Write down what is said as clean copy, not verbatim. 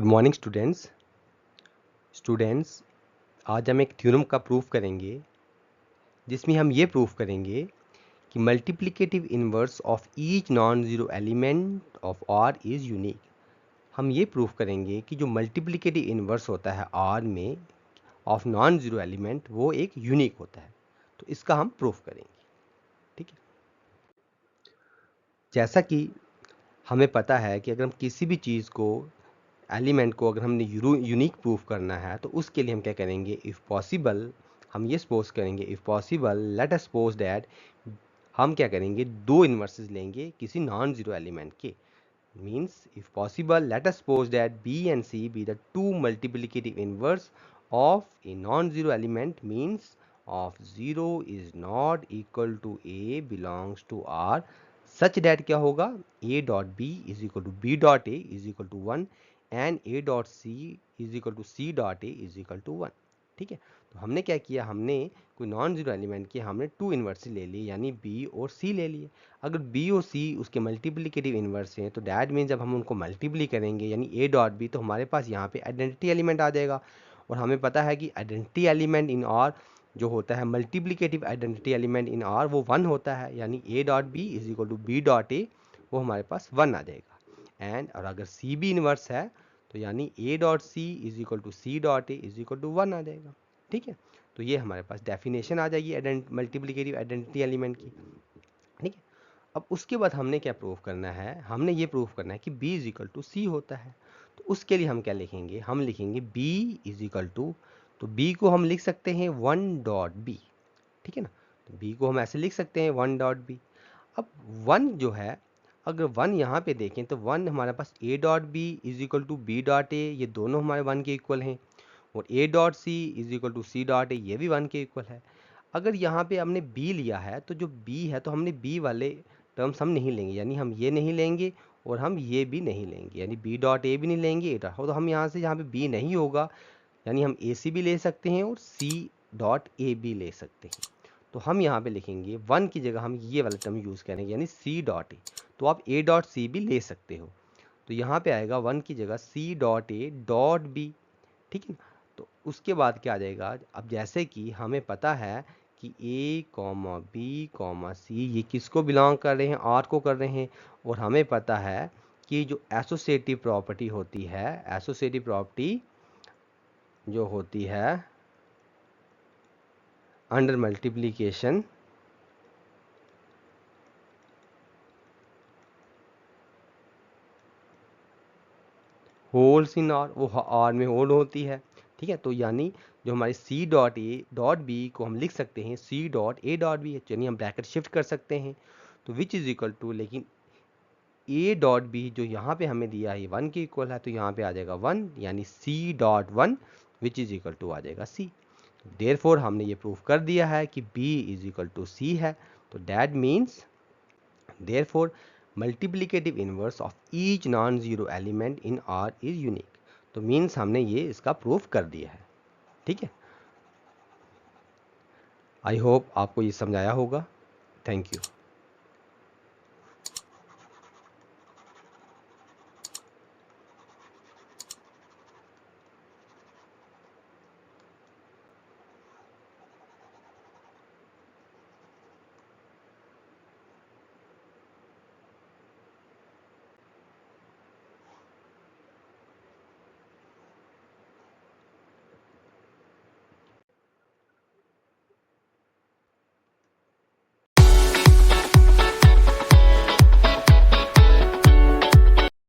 Morning students, आज हम एक थ्योरम का प्रूफ करेंगे जिसमें हम ये प्रूफ करेंगे कि multiplicative inverse of each non zero element of R is unique. हम ये प्रूफ करेंगे कि जो मल्टीप्लिकेटिव इन्वर्स होता है आर में ऑफ नॉन ज़ीरो एलिमेंट वो एक यूनिक होता है। तो इसका हम प्रूफ करेंगे। ठीक है, जैसा कि हमें पता है कि अगर हम किसी भी चीज़ को एलिमेंट को अगर हमने यूनिक प्रूफ करना है तो उसके लिए हम क्या करेंगे, इफ़ पॉसिबल हम ये सपोज करेंगे, if possible let us suppose that हम क्या करेंगे, दो इन्वर्सेस लेंगे किसी नॉन ज़ीरो एलिमेंट के। Means if possible let us suppose that b and c be the two multiplicative inverse of a non zero element, means of zero is not equal to a belongs to R, such that क्या होगा, a dot b is equal to b dot a is equal to 1 and a dot c is equal to c dot a is equal to 1। ठीक है, तो हमने क्या किया, हमने कोई नॉन जीरो एलिमेंट के हमने टू इन्वर्स ले लिए, यानी b और c ले लिए। अगर b और c उसके मल्टीप्लिकेटिव इन्वर्स हैं तो डैट मीन जब हम उनको मल्टीप्ली करेंगे यानी a डॉट बी, तो हमारे पास यहाँ पे आइडेंटिटी एलिमेंट आ जाएगा। और हमें पता है कि आइडेंटिटी एलिमेंट इन आर जो होता है multiplicative identity element in R वो 1 होता है, यानी a dot b is equal to b dot a, वो हमारे पास 1 आ जाएगा। एंड और अगर सी भी इन्वर्स है तो यानी a dot c is equal to c dot a is equal to 1 आ जाएगा। ठीक है, तो ये हमारे पास डेफिनेशन आ जाएगी मल्टीप्लिकेटिव आइडेंटिटी एलिमेंट की। ठीक है, अब उसके बाद हमने क्या प्रूफ करना है, हमने ये प्रूफ करना है कि b इज इक्वल टू सी होता है। तो उसके लिए हम क्या लिखेंगे, हम लिखेंगे b इज इक्वल टू, तो b को हम लिख सकते हैं 1 डॉट बी। ठीक है ना, तो b को हम ऐसे लिख सकते हैं 1 डॉट बी। अब 1 जो है, अगर 1 यहाँ पे देखें तो 1 हमारे पास a dot b is equal to b dot a, ये दोनों हमारे 1 के इक्वल हैं। और a dot c is equal to c dot a, ये भी 1 के इक्वल है। अगर यहाँ पे हमने b लिया है तो जो b है तो हमने b वाले टर्म्स हम नहीं लेंगे, यानी हम ये नहीं लेंगे और हम ये भी नहीं लेंगे, यानी b डॉट ए भी नहीं लेंगे, ए डॉट, तो हम यहाँ से जहाँ पे b नहीं होगा यानी हम ए सी भी ले सकते हैं और c डॉट ए भी ले सकते हैं। तो हम यहाँ पे लिखेंगे 1 की जगह हम ये वाला टर्म यूज़ करेंगे यानी c डॉट ए, तो आप a डॉट सी भी ले सकते हो। तो यहाँ पे आएगा 1 की जगह c dot a dot b. ठीक है, तो उसके बाद क्या आ जाएगा, अब जैसे कि हमें पता है कि a कॉमा बी कॉमा सी ये किसको बिलोंग कर रहे हैं, r को कर रहे हैं। और हमें पता है कि जो एसोसिएटिव प्रॉपर्टी होती है, एसोसिएटिव प्रॉपर्टी जो होती है under multiplication holds in R, वो आर में होल होती है। ठीक है, तो यानी जो हमारी c dot a dot b को हम लिख सकते हैं c dot a dot b, यानी हम ब्रैकेट शिफ्ट कर सकते हैं। तो विच इज इक्वल टू, लेकिन ए डॉट बी जो यहाँ पे हमें दिया है 1 के इक्वल है, तो यहाँ पे आ जाएगा 1, यानी C dot 1 which is equal to आ जाएगा सी। देयरफॉर हमने ये प्रूफ कर दिया है कि b इज इक्वल टू सी है। तो that means therefore multiplicative inverse of each non zero element in are is unique. तो मीन्स हमने ये इसका प्रूफ कर दिया है। ठीक है, आई होप आपको ये समझाया होगा। Thank you.